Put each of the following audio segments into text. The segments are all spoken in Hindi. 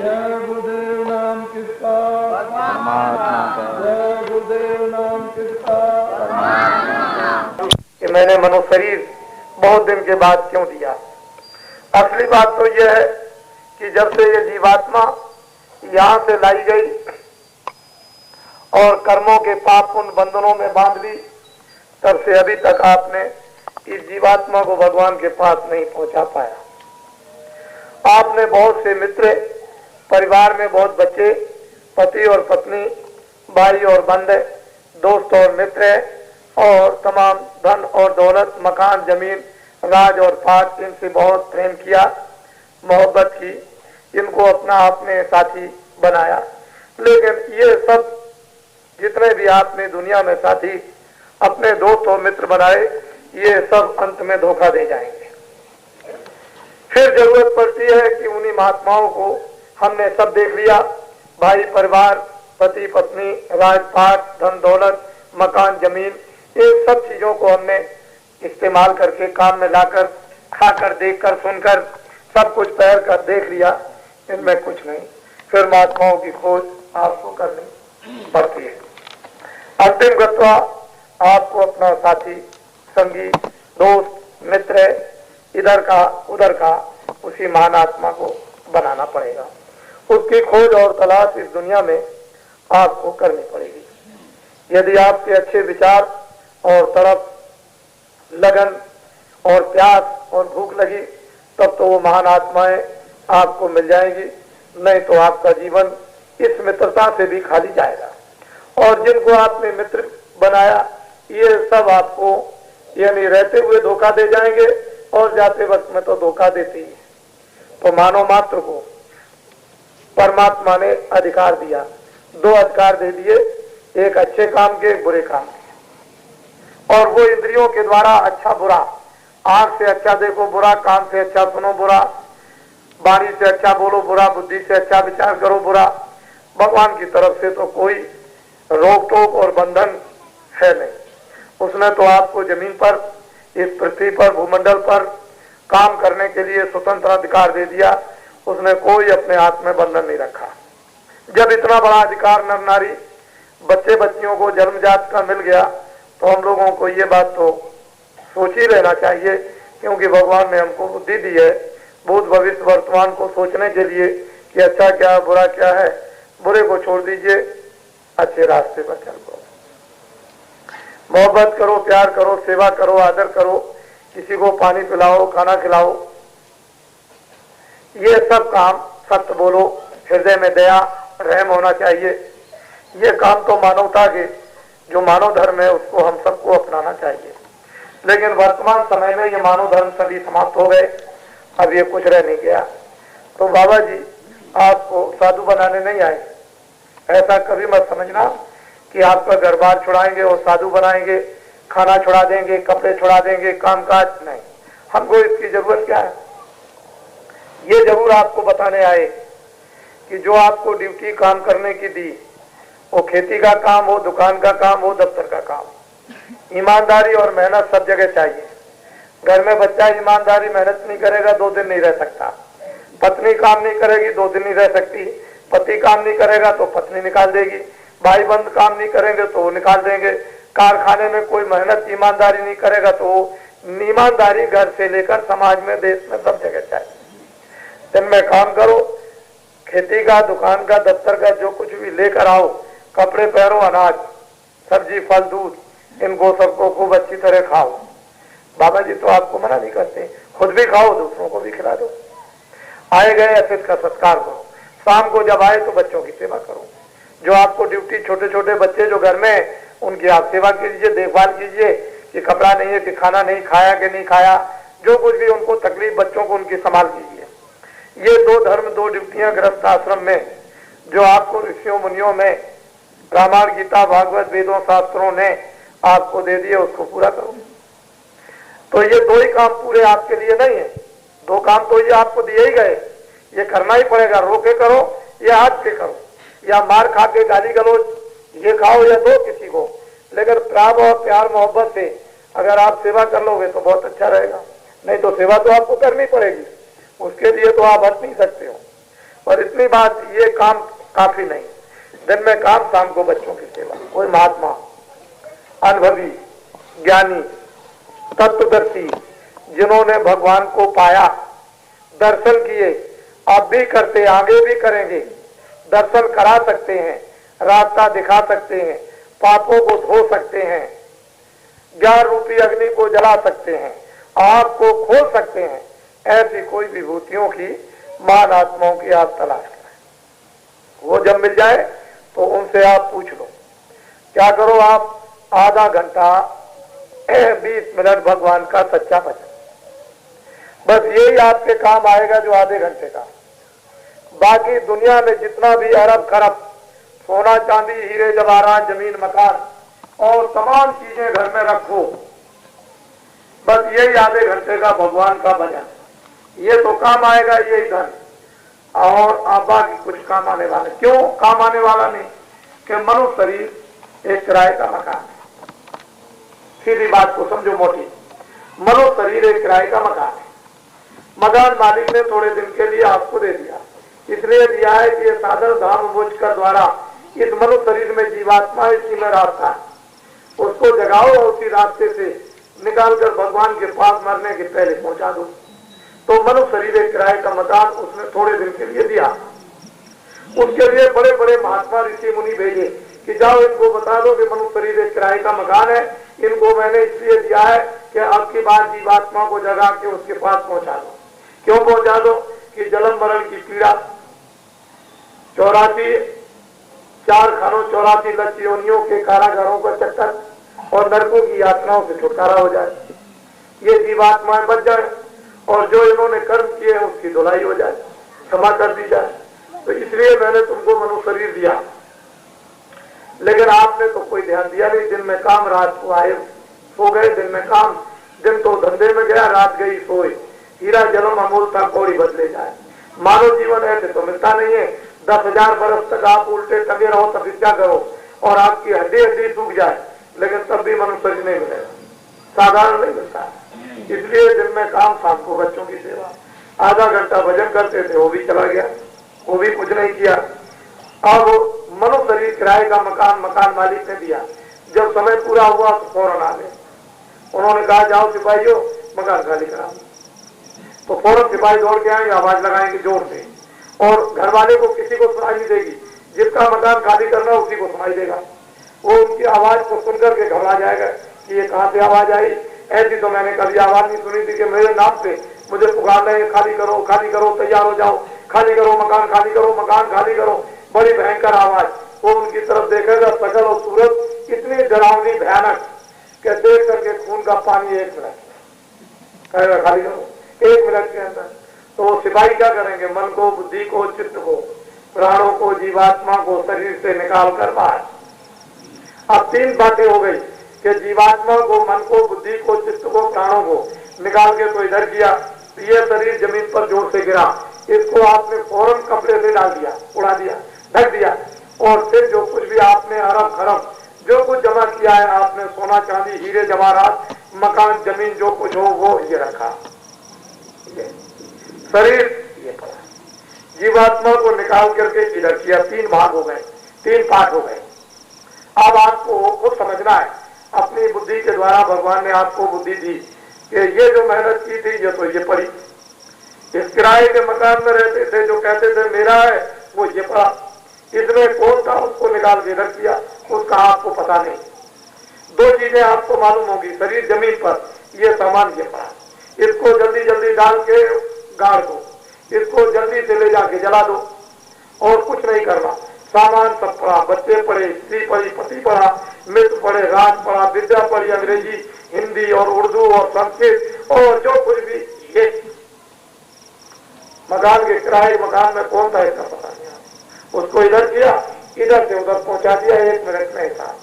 जय गुरुदेव नाम किसका? परमात्मा का। जय गुरुदेव नाम किसका? परमात्मा का। कि मैंने मनो शरीर बहुत दिन के बाद क्यों दिया। असली बात तो यह है कि जब से ये जीवात्मा यहाँ से लाई गई और कर्मों के पाप उन बंधनों में बांध ली, तब से अभी तक आपने इस जीवात्मा को भगवान के पास नहीं पहुंचा पाया। आपने बहुत से मित्र, परिवार में बहुत बच्चे, पति और पत्नी, भाई और बंधु, दोस्त और मित्र और तमाम धन और दौलत, मकान, जमीन, राज और पाठ, इनसे बहुत प्रेम किया, मोहब्बत की, इनको अपना आपने साथी बनाया। लेकिन ये सब जितने भी आपने दुनिया में साथी अपने दोस्त और मित्र बनाए, ये सब अंत में धोखा दे जाएंगे। फिर जरूरत पड़ती है कि उन्हीं महात्माओं को हमने सब देख लिया, भाई, परिवार, पति, पत्नी, राजपाट, धन दौलत, मकान, जमीन, इन सब चीजों को हमने इस्तेमाल करके काम में लाकर, खाकर, देखकर, सुनकर, सब कुछ पैर कर देख लिया, इनमें कुछ नहीं। फिर महात्माओं की खोज आपको करनी पड़ती है। अंतिम गत्वा आपको अपना साथी, संगी, दोस्त, मित्र, इधर का उधर का, उसी महान आत्मा को बनाना पड़ेगा। उसकी खोज और तलाश इस दुनिया में आपको करनी पड़ेगी। यदि आपके अच्छे विचार और तड़प, लगन और प्यास और भूख लगी, तब तो वो महान आत्माएं आपको मिल जाएंगी, नहीं तो आपका जीवन इस मित्रता से भी खाली जाएगा। और जिनको आपने मित्र बनाया, ये सब आपको यानी रहते हुए धोखा दे जाएंगे और जाते वक्त में तो धोखा देते ही। तो मानव मात्र को परमात्मा ने अधिकार दिया, दो अधिकार दे दिए, एक अच्छे काम के, एक बुरे काम के। और वो इंद्रियों के द्वारा अच्छा बुरा, आंख से अच्छा देखो बुरा, कान से अच्छा सुनो बुरा, वाणी से अच्छा बोलो बुरा, बुद्धि से अच्छा विचार करो बुरा। भगवान की तरफ से तो कोई रोक टोक और बंधन है नहीं। उसने तो आपको जमीन पर, इस पृथ्वी पर, भूमंडल पर काम करने के लिए स्वतंत्र अधिकार दे दिया। उसने कोई अपने हाथ में बंधन नहीं रखा। जब इतना बड़ा अधिकार नर नारी, बच्चे बच्चियों को जन्मजात का मिल गया, तो हम लोगों को ये बात तो सोच ही लेना चाहिए, क्योंकि भगवान ने हमको बुद्धि दी है भूत भविष्य वर्तमान को सोचने के लिए कि अच्छा क्या है, बुरा क्या है। बुरे को छोड़ दीजिए, अच्छे रास्ते पर चलो, मोहब्बत करो, प्यार करो, सेवा करो, आदर करो, किसी को पानी पिलाओ, खाना खिलाओ, ये सब काम, सत्य बोलो, हृदय में दया, रहम होना चाहिए। ये काम तो मानवता के जो मानव धर्म है उसको हम सबको अपनाना चाहिए। लेकिन वर्तमान समय में ये मानव धर्म सभी समाप्त हो गए, अब ये कुछ रह नहीं गया। तो बाबा जी आपको साधु बनाने नहीं आए, ऐसा कभी मत समझना कि आपका घर बार छुड़ाएंगे और साधु बनाएंगे, खाना छुड़ा देंगे, कपड़े छुड़ा देंगे, कामकाज नहीं। हमको इसकी जरूरत क्या है? ये जरूर आपको बताने आए कि जो आपको ड्यूटी काम करने की दी, वो खेती का काम हो, दुकान का काम हो, दफ्तर का काम, ईमानदारी और मेहनत सब जगह चाहिए। घर में बच्चा ईमानदारी मेहनत नहीं करेगा 2 दिन नहीं रह सकता, पत्नी काम नहीं करेगी 2 दिन नहीं रह सकती, पति काम नहीं करेगा तो पत्नी निकाल देगी, भाई बंद काम नहीं करेंगे तो वो निकाल देंगे, कारखाने में कोई मेहनत ईमानदारी नहीं करेगा तो ईमानदारी घर से लेकर समाज में, देश में सब जगह चाहिए। दिन में काम करो, खेती का, दुकान का, दफ्तर का, जो कुछ भी लेकर आओ, कपड़े पहनो, अनाज, सब्जी, फल, दूध, इनको सबको खूब अच्छी तरह खाओ। बाबा जी तो आपको मना नहीं करते, खुद भी खाओ, दूसरों को भी खिला दो। आए गए अतिथि का सत्कार करो, शाम को जब आए तो बच्चों की सेवा करो। जो आपको ड्यूटी, छोटे छोटे बच्चे जो घर में, उनकी आप सेवा कीजिए, देखभाल कीजिए कि कपड़ा नहीं है, कि खाना नहीं खाया कि नहीं खाया, जो कुछ भी उनको तकलीफ, बच्चों को उनकी संभाल कीजिए। ये 2 धर्म, 2 ड्यूटियां गृहस्थ आश्रम में जो आपको ऋषियों मुनियों में, रामायण, गीता, भागवत, वेदों, शास्त्रों ने आपको दे दिए, उसको पूरा करो। तो ये 2 ही काम पूरे आपके लिए नहीं है, 2 काम तो ये आपको दिए ही गए, ये करना ही पड़ेगा। रोके करो या हाथ से करो, या मार खा के गाली गलोच ये खाओ या दो किसी को, लेकिन प्रेम और प्यार मोहब्बत से अगर आप सेवा कर लोगे तो बहुत अच्छा रहेगा। नहीं तो सेवा तो आपको करनी पड़ेगी, उसके लिए तो आप हट नहीं सकते हो। और इतनी बात, ये काम काफी नहीं। दिन में काम, शाम को बच्चों की सेवा। कोई महात्मा, अनुभवी, ज्ञानी, तत्वदर्शी, जिन्होंने भगवान को पाया, दर्शन किए, अब भी करते, आगे भी करेंगे, दर्शन करा सकते हैं, रास्ता दिखा सकते हैं, पापों को धो सकते हैं, ज्ञान रूपी अग्नि को जला सकते हैं, आग को खोल सकते हैं, ऐसी कोई विभूतियों की महान आत्माओं की आप तलाश करें। वो जब मिल जाए तो उनसे आप पूछ लो। क्या करो आप? आधा घंटा 20 मिनट भगवान का सच्चा भजन, बस यही आपके काम आएगा जो आधे घंटे का। बाकी दुनिया में जितना भी अरब खरब सोना चांदी हीरे जवाहरात जमीन मकान और तमाम चीजें घर में रखो, बस यही आधे घंटे का भगवान का भजन, ये तो काम आएगा, यही धन। और आप बाकी कुछ काम आने वाला, क्यों काम आने वाला नहीं? कि मनुष्य शरीर एक किराए का मकान है। सीधी बात को समझो मोटी, मनुष्य शरीर एक किराए का मकान है। मकान मालिक ने थोड़े दिन के लिए आपको दे दिया, इसलिए दिया है कि ये साधन धाम बोझ का द्वारा इस मनुष्य शरीर में जीवात्मा इसी में रास्ता है, उसको जगाओ और उसी रास्ते से निकालकर भगवान के पास मरने के पहले पहुंचा दो। तो मनुष्य शरीर एक किराए का मकान उसने थोड़े दिन के लिए दिया। उसके लिए बड़े बड़े महात्मा ऋषि मुनि भेजे कि जाओ इनको बता दो कि मनुष्य शरीर एक किराए का मकान है, इनको मैंने इसलिए दिया है कि अब की बार जीवात्मा को जगा के उसके पास पहुंचा दो। क्यों पहुंचा दो? कि जन्म मरण की पीड़ा, 84 4 खानों 84 लक्ष्य योनियों के कारागारों का चक्कर और नरकों की यातनाओं से छुटकारा हो जाए, ये जीवात्माएं बच जाए और जो इन्होंने कर्म किए हैं उसकी धुलाई हो जाए, क्षमा कर दी जाए। तो इसलिए मैंने तुमको मनुष्य शरीर दिया, लेकिन आपने तो कोई ध्यान दिया नहीं। दिन में काम, रात को आए सो गए। दिन में काम, दिन तो धंधे में गया, रात गई सोए। हीरा जन्म अमूल था, कौड़ी बदले जाए। मानव जीवन ऐसे तो मिलता नहीं है। 10,000 बरस तक आप उल्टे टंगे रहो, तपस्या करो और आपकी हड्डी हड्डी टूट जाए, लेकिन तब भी मनुष्य शरीर नहीं मिलेगा, साधारण नहीं मिलता। इसलिए दिन में काम, शाम को बच्चों की सेवा। आधा घंटा भजन करते थे, वो भी चला गया, वो भी कुछ नहीं किया। अब मनुष्य शरीर किराए का मकान मकान मालिक ने दिया। जब समय पूरा हुआ तो फौरन आ गए। उन्होंने कहा जाओ सिपाहियों मकान खाली करा। तो फौरन सिपाही दौड़ के आएंगे, आवाज लगाएंगे जोर से, और घर वाले को किसी को सुनाई नहीं देगी। जिसका मकान खाली करना उसी को सुनाई देगा। वो उनकी आवाज को सुनकर के घबरा जाएगा कि ये कहाँ से आवाज आई। ऐसी तो मैंने कभी आवाज नहीं सुनी थी कि मेरे नाम पे मुझे पुकारना है, खाली करो, तैयार हो जाओ, खाली करो, मकान खाली करो, मकान खाली करो। बड़ी भयंकर आवाज। वो उनकी तरफ देखेगा, शकल और सूरत इतनी डरावनी भयानक कि देख करके खून का पानी 1 मिनट कहेगा खाली करो, 1 मिनट के अंदर। तो सिपाही क्या करेंगे? मन को, बुद्धि को, चित्त को, प्राणों को, जीवात्मा को शरीर से निकाल कर बाहर। अब 3 बातें हो गई कि जीवात्मा को, मन को, बुद्धि को, चित्त को, प्राणों को निकाल के तो इधर किया। ये शरीर जमीन पर जोर से गिरा, इसको आपने फौरन कपड़े से डाल दिया, उड़ा दिया, ढक दिया। और फिर जो कुछ भी आपने अरब खरब जो कुछ जमा किया है, आपने सोना चांदी हीरे जवाहरात मकान जमीन जो कुछ हो वो ये रखा। शरीर ये जीवात्मा को निकाल करके इधर किया। 3 भाग हो गए, 3 पार्ट हो गए। अब आपको खुद समझना है। अपनी बुद्धि के द्वारा भगवान ने आपको बुद्धि दी कि ये जो मेहनत की थी ये तो ये पड़ी। इस किराए के मकान में रहते थे, जो कहते थे मेरा है, वो ये पड़ा। इसमें कौन था उसको निकाल के इधर किया, उसका आपको पता नहीं। 2 चीजें आपको मालूम होगी। शरीर जमीन पर, ये सामान ये पड़ा, इसको जल्दी जल्दी डाल के गाड़ दो, इसको जल्दी से ले जाके जला दो और कुछ नहीं करना। सामान सब पड़ा, बच्चे पढ़े, स्त्री पढ़ी, पति पढ़ा, मित्र पढ़े, राज पढ़ा, विद्या पढ़ी, अंग्रेजी, हिंदी और उर्दू और संस्कृत और जो कुछ भी। ये मकान के किराए मकान में कौन था इसका पता नहीं। उसको इधर किया, इधर से उधर पहुंचा दिया 1 मिनट में हिसाब।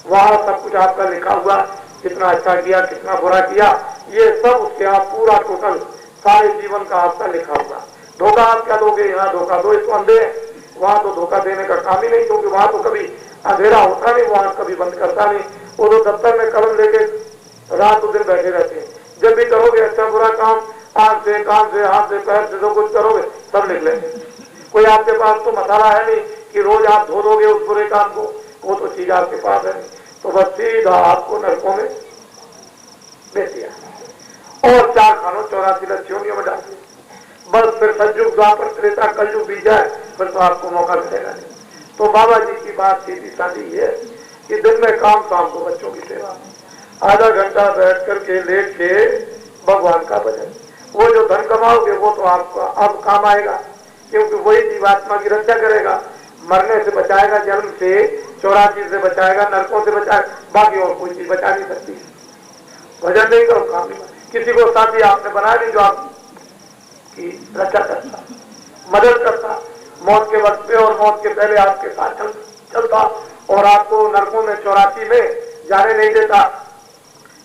वहां सब कुछ आपका लिखा हुआ, कितना अच्छा किया, कितना बुरा किया, ये सब उसके आप पूरा टोटल सारे जीवन का आपका लिखा हुआ। धोखा आप क्या दोगे? यहाँ धोखा दो, इसको अंधे। वहां तो धोखा देने का काम ही नहीं, क्योंकि वहां तो कभी अंधेरा होता नहीं, वहां कभी बंद करता नहीं। वो तो दफ्तर में कलम लेके रात दिन बैठे रहते हैं। जब भी करोगे अच्छा बुरा काम, आंख से, कान से, हाथ से, पैर से जो कुछ करोगे सब लिख लेंगे। कोई आपके पास तो मसाला है नहीं कि रोज आप धो दोगे उस बुरे काम को, वो तो चीज आपके पास है नहीं, तो बस सीधा आपको नरकों में भेज दिया और 4 खानों 84 लक्ष्यों में डाल दिया। बस फिर सतयुग द्वापर त्रेता कलयुग बीत जाए फिर तो आपको मौका मिलेगा नहीं। तो बाबा जी की बात सीधी साधी है कि दिन में काम, शाम को बच्चों की सेवा, आधा घंटा बैठ करके लेट के भगवान का भजन। वो जो धन कमाओगे वो तो आपको अब काम आएगा, क्योंकि वही जीवात्मा की रक्षा करेगा, मरने से बचाएगा, जन्म से 84 से बचाएगा, नरकों से बचाएगा, बाकी और कोई चीज बचा नहीं सकती। भजन नहीं करो काम नहीं। किसी को साथी आपने बना दी जो आपकी रक्षा करता, मदद करता, मौत के वक्त पे और मौत के पहले आपके साथ चलता और आपको नरकों में 84 में जाने नहीं देता,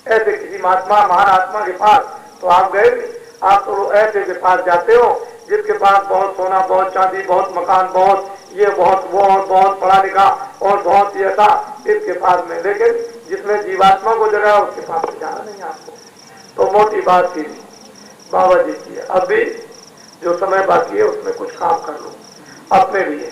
ऐसे किसी महात्मा महान आत्मा के पास तो आप गए नहीं। आप तो ऐसे के पास जाते हो जिसके पास बहुत सोना, बहुत चांदी, बहुत मकान, बहुत ये, बहुत वो, और बहुत पढ़ा लिखा और बहुत ये था, इसके पास में, लेकिन जिसने जीवात्मा को जगाया उसके पास में जाना नहीं आपको। तो मोटी बात थी बाबा जी की। अब भी जो समय बाकी है उसमें कुछ काम कर लो अपने लिए।